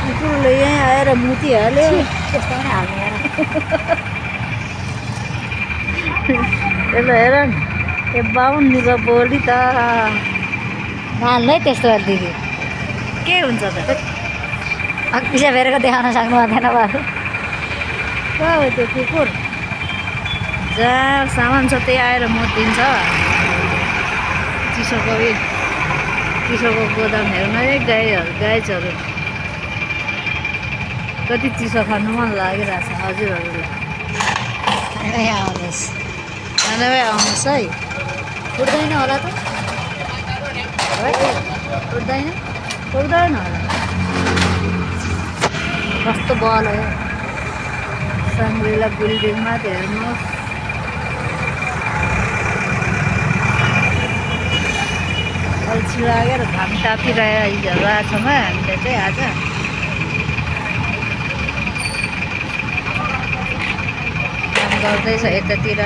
कुकुरले यहीँ आएर मुती हाल्यो। त्यस्तो पनि हाल्ने हेर त्यसलाई हेर न, यो बाहुनीको बोली त हाल्नु है त्यस्तो दिदी के हुन्छ त? पिसा फेरेको देखाउन सक्नु हुँदैन बाबु कहाँ हो त्यो कुकुर? जहाँ सामान छ त्यही आएर मुतिदिन्छ। चिसोको गोदाम हेर्न है गाइजहरू कति चिसो खानु मन लागिरहेछ हजुरहरूलाई। खानामै आउनुहोस् खानामै आउनुहोस् है। उठ्दैन होला त उठ्दैन होला कस्तो बल हो साङ्ग्रिला बिल्डिङमा हेर्नुहोस्। अल्छी लागेर घाम तापिरहेछौँ हामीले चाहिँ आज। काम गर्दैछ यतातिर।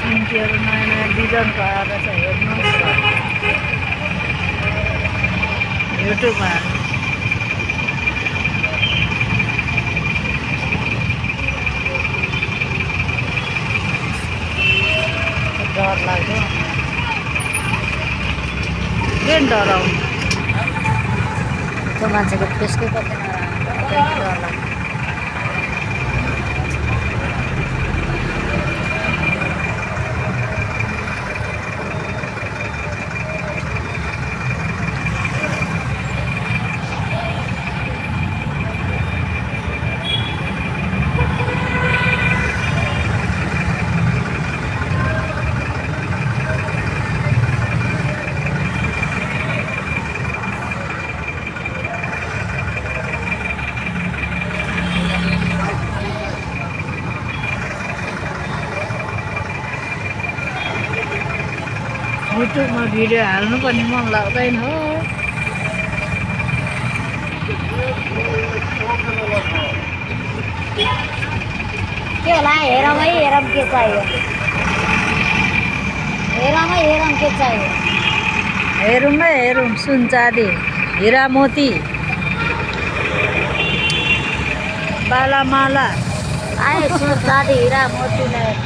चिन्टीहरू नयाँ नयाँ डिजाइनको आएर छ हेर्नुहोस् युट्युबमा। डर लाग्यो के डराउनु त्यो मान्छेको फेसकै कति नराम्रो डर लाग्यो। युट्युबमा भिडियो हाल्नु पनि मन लाग्दैन हो। के होला हेरौँ है हेरौँ के चाहियो हेरौँ के चाहियो हेरौँ सुन चाँदी हिरा मोती बाला माला आयो सुन चाँदी हिरा मोती ल्याएर